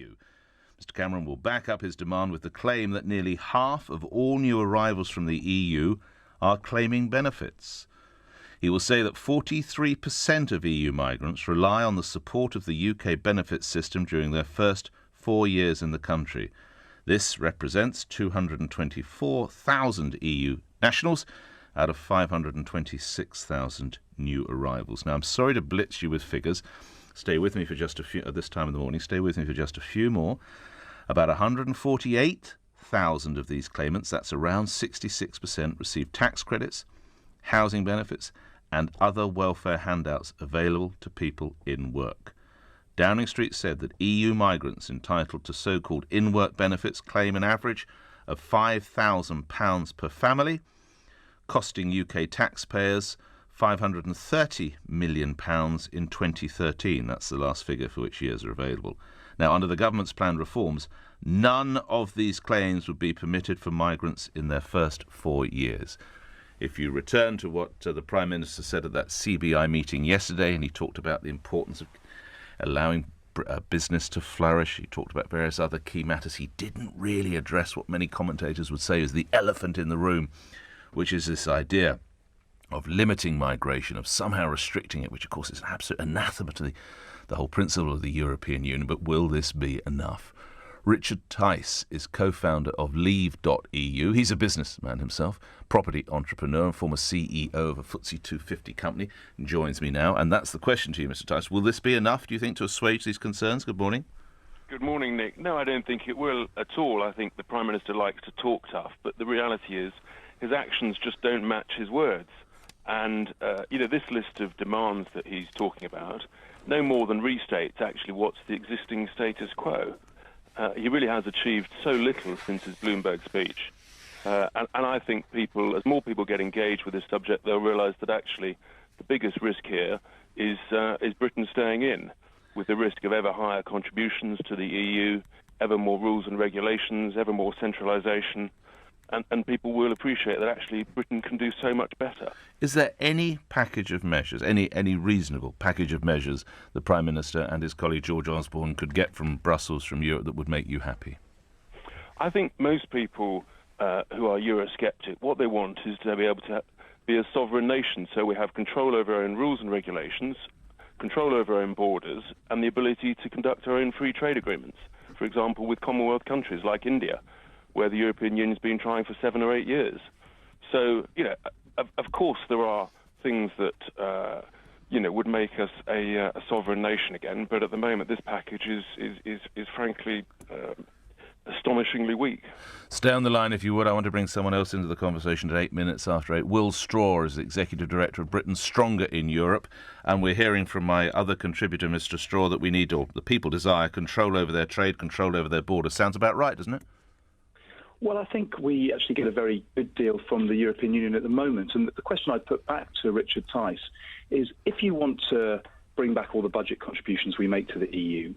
EU. Mr Cameron will back up his demand with the claim that nearly half of all new arrivals from the EU are claiming benefits. He will say that 43% of EU migrants rely on the support of the UK benefits system during their first 4 years in the country. This represents 224,000 EU nationals out of 526,000 new arrivals. Now, I'm sorry to blitz you with figures. Stay with me for just a few, at this time of the morning, stay with me for just a few more. About 148,000 of these claimants, that's around 66%, receive tax credits, housing benefits, and other welfare handouts available to people in work. Downing Street said that EU migrants entitled to so-called in-work benefits claim an average of £5,000 per family, costing UK taxpayers £530 million in 2013. That's the last figure for which years are available. Now, under the government's planned reforms, none of these claims would be permitted for migrants in their first 4 years. If you return to what the Prime Minister said at that CBI meeting yesterday, and he talked about the importance of allowing business to flourish, he talked about various other key matters. He didn't really address what many commentators would say is the elephant in the room, which is this idea of limiting migration, of somehow restricting it, which of course is an absolute anathema to the whole principle of the European Union. But will this be enough? Richard Tice is co-founder of Leave.EU. He's a businessman himself, property entrepreneur and former CEO of a FTSE 250 company, and joins me now. And that's the question to you, Mr. Tice. Will this be enough, do you think, to assuage these concerns? Good morning. Good morning, Nick. No, I don't think it will at all. I think the Prime Minister likes to talk tough, but the reality is his actions just don't match his words. And, this list of demands that he's talking about no more than restates actually what's the existing status quo. He really has achieved so little since his Bloomberg speech. And I think as more people get engaged with this subject, they'll realise that actually the biggest risk here is Britain staying in, with the risk of ever higher contributions to the EU, ever more rules and regulations, ever more centralisation. And people will appreciate that actually Britain can do so much better. Is there any package of measures, any reasonable package of measures the Prime Minister and his colleague George Osborne could get from Brussels, from Europe, that would make you happy? I think most people who are Eurosceptic, what they want is to be able to be a sovereign nation, so we have control over our own rules and regulations, control over our own borders, and the ability to conduct our own free trade agreements, for example, with Commonwealth countries like India, where the European Union's been trying for 7 or 8 years. So, of course there are things that, would make us a sovereign nation again, but at the moment this package is frankly astonishingly weak. Stay on the line if you would. I want to bring someone else into the conversation at 8 minutes after 8. Will Straw is the Executive Director of Britain Stronger in Europe, and we're hearing from my other contributor, Mr. Straw, that we need, or the people desire, control over their trade, control over their borders. Sounds about right, doesn't it? Well, I think we actually get a very good deal from the European Union at the moment. And the question I'd put back to Richard Tice is, if you want to bring back all the budget contributions we make to the EU,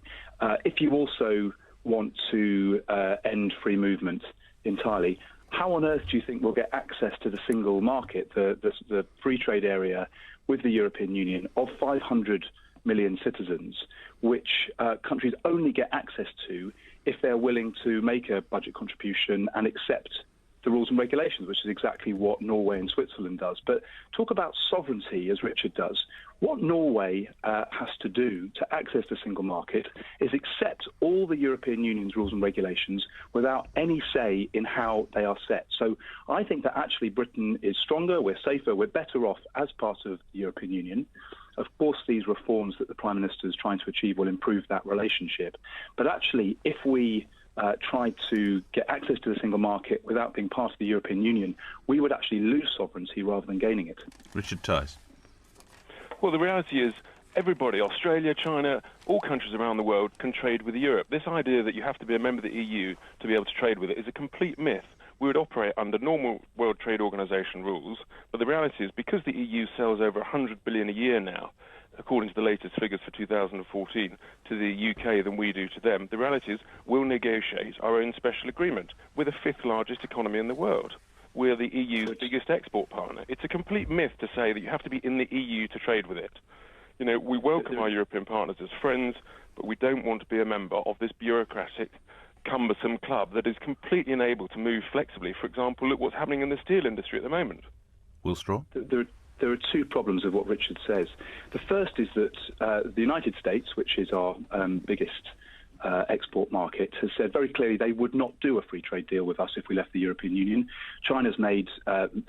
if you also want to end free movement entirely, how on earth do you think we'll get access to the single market, the free trade area with the European Union of 500 million citizens, which countries only get access to if they're willing to make a budget contribution and accept the rules and regulations, which is exactly what Norway and Switzerland does. But talk about sovereignty, as Richard does. What Norway has to do to access the single market is accept all the European Union's rules and regulations without any say in how they are set. So I think that actually Britain is stronger, we're safer, we're better off as part of the European Union. Of course, these reforms that the Prime Minister is trying to achieve will improve that relationship. But actually, if we try to get access to the single market without being part of the European Union, we would actually lose sovereignty rather than gaining it. Richard Tice. Well, the reality is everybody, Australia, China, all countries around the world can trade with Europe. This idea that you have to be a member of the EU to be able to trade with it is a complete myth. We would operate under normal World Trade Organization rules, but the reality is because the EU sells over 100 billion a year now, according to the latest figures for 2014, to the UK than we do to them, the reality is we'll negotiate our own special agreement. We're the 5th largest economy in the world. We're the EU's biggest export partner. It's a complete myth to say that you have to be in the EU to trade with it. We welcome our European partners as friends, but we don't want to be a member of this bureaucratic, cumbersome club that is completely unable to move flexibly. For example, look what's happening in the steel industry at the moment. Will Straw? There are two problems with what Richard says. The first is that the United States, which is our biggest export market, has said very clearly they would not do a free trade deal with us if we left the European Union. China's made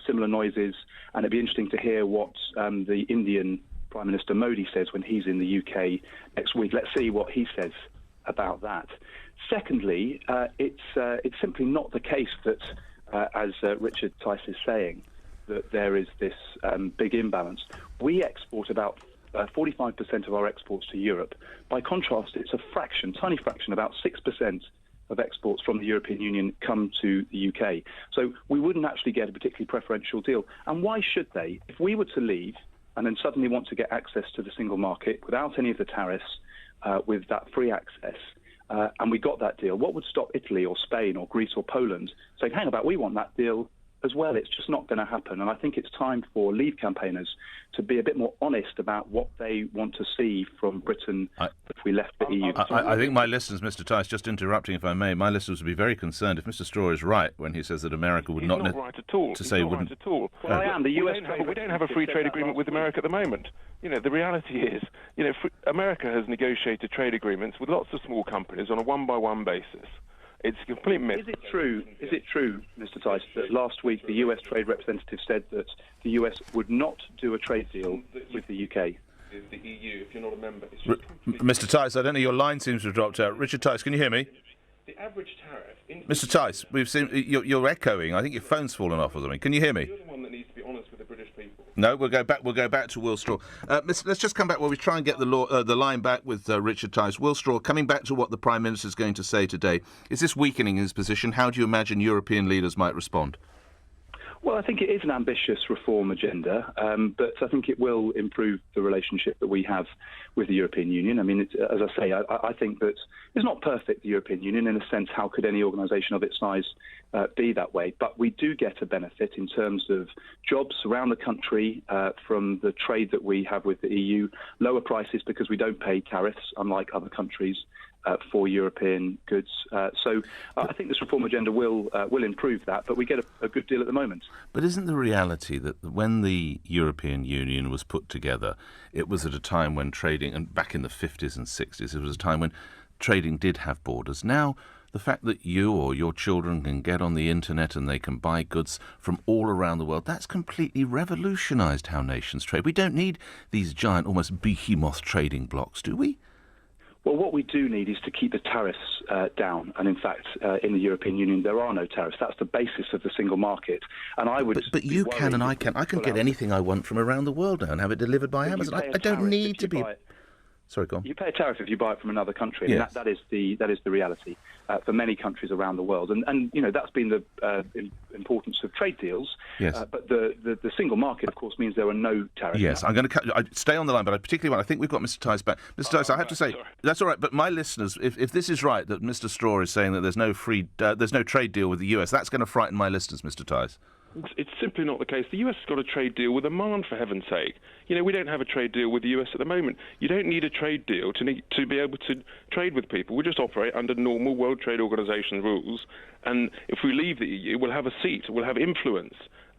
similar noises, and it'd be interesting to hear what the Indian Prime Minister Modi says when he's in the UK next week. Let's see what he says about that. Secondly, it's simply not the case that, as Richard Tice is saying, that there is this big imbalance. We export about 45% of our exports to Europe. By contrast, it's a fraction, tiny fraction, about 6% of exports from the European Union come to the UK. So we wouldn't actually get a particularly preferential deal. And why should they? If we were to leave and then suddenly want to get access to the single market without any of the tariffs, with that free access, and we got that deal, what would stop Italy or Spain or Greece or Poland saying, hang about, we want that deal as well? It's just not going to happen. And I think it's time for Leave campaigners to be a bit more honest about what they want to see from Britain if we left the EU. I think my listeners, Mr. Tice, just interrupting if I may, my listeners would be very concerned if Mr. Straw is right when he says that America would not... He's not right at all. To say wouldn't... right at all. Well, I am. The US we don't have a free trade agreement with America at the moment. The reality is, America has negotiated trade agreements with lots of small companies on a one-by-one basis. It's a complete myth. Is it true, Mr. Tice, that last week the US trade representative said that the US would not do a trade deal with the UK? The EU, if you're not a member... Mr. Tice, I don't know, your line seems to have dropped out. Richard Tice, can you hear me? The average tariff... Mr. Tice, we've seen you're echoing. I think your phone's fallen off or something. Can you hear me? You're the one that needs to be honest with the British people. No, we'll go back to Will Straw. Let's just come back while we try and get the line back with Richard Tice. Will Straw, coming back to what the Prime Minister is going to say today, is this weakening his position? How do you imagine European leaders might respond? Well, I think it is an ambitious reform agenda, but I think it will improve the relationship that we have with the European Union. I mean, as I say, I think that it's not perfect, the European Union. In a sense, how could any organisation of its size be that way? But we do get a benefit in terms of jobs around the country from the trade that we have with the EU, lower prices because we don't pay tariffs, unlike other countries, for European goods. So I think this reform agenda will improve that, but we get a good deal at the moment. But isn't the reality that when the European Union was put together, it was at a time when trading, and back in the 50s and 60s, it was a time when trading did have borders. Now, the fact that you or your children can get on the internet and they can buy goods from all around the world, that's completely revolutionised how nations trade. We don't need these giant, almost behemoth trading blocks, do we? Well, what we do need is to keep the tariffs down. And in fact, in the European Union, there are no tariffs. That's the basis of the single market. And I would. But you can and I can. I can get anything I want from around the world now and have it delivered by Amazon. I don't need to be. Sorry, go on. You pay a tariff if you buy it from another country, and yes. that is the reality for many countries around the world. And that's been the importance of trade deals. Yes. But the single market, of course, means there are no tariffs. Yes, I'm going to stay on the line, but I particularly want. I think we've got Mr. Tice back. Mr. Tice, I have to say sorry. That's all right. But my listeners, if this is right, that Mr. Straw is saying that there's no trade deal with the US, that's going to frighten my listeners, Mr. Tice. It's simply not the case. The US has got a trade deal with Oman, for heaven's sake. We don't have a trade deal with the US at the moment. You don't need a trade deal to be able to trade with people. We just operate under normal World Trade Organization rules. And if we leave the EU, we'll have a seat, we'll have influence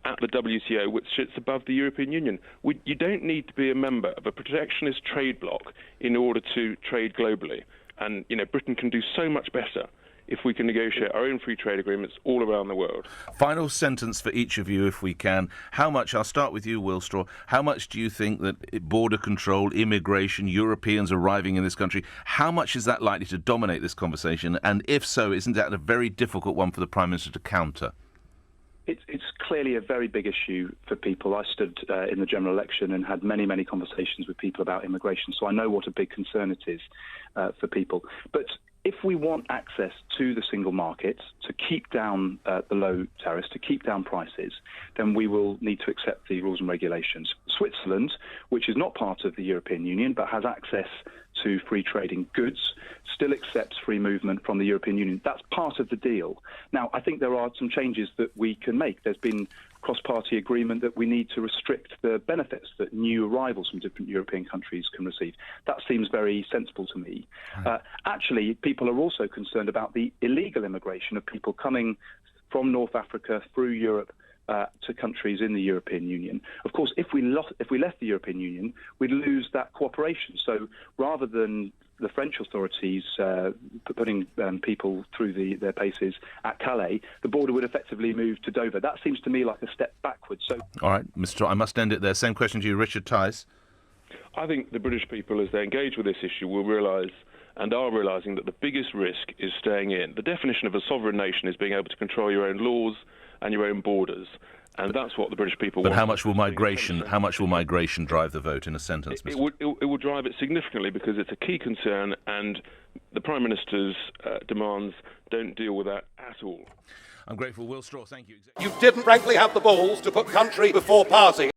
at the WTO, which sits above the European Union. You don't need to be a member of a protectionist trade bloc in order to trade globally. And, Britain can do so much better if we can negotiate our own free trade agreements all around the world. Final sentence for each of you, if we can. How much, I'll start with you, Will Straw, how much do you think that border control, immigration, Europeans arriving in this country, how much is that likely to dominate this conversation? And if so, isn't that a very difficult one for the Prime Minister to counter? It's clearly a very big issue for people. I stood in the general election and had many, many conversations with people about immigration, so I know what a big concern it is for people. But if we want access to the single market, to keep down the low tariffs, to keep down prices, then we will need to accept the rules and regulations. Switzerland, which is not part of the European Union but has access to free trading goods, still accepts free movement from the European Union. That's part of the deal. Now, I think there are some changes that we can make. There's been cross-party agreement that we need to restrict the benefits that new arrivals from different European countries can receive. That seems very sensible to me. Actually, people are also concerned about the illegal immigration of people coming from North Africa through Europe to countries in the European Union. Of course, if we left the European Union, we'd lose that cooperation. So rather than the French authorities putting people through their paces at Calais, the border would effectively move to Dover. That seems to me like a step backwards. So, all right, Mr. I must end it there. Same question to you, Richard Tice. I think the British people, as they engage with this issue, will realise and are realising that the biggest risk is staying in. The definition of a sovereign nation is being able to control your own laws and your own borders, and that's what the British people want. But how much will migration drive the vote, in a sentence, Mr. It will drive it significantly, because it's a key concern, and the Prime Minister's demands don't deal with that at all. I'm grateful. Will Straw, thank you. You didn't frankly have the balls to put country before party.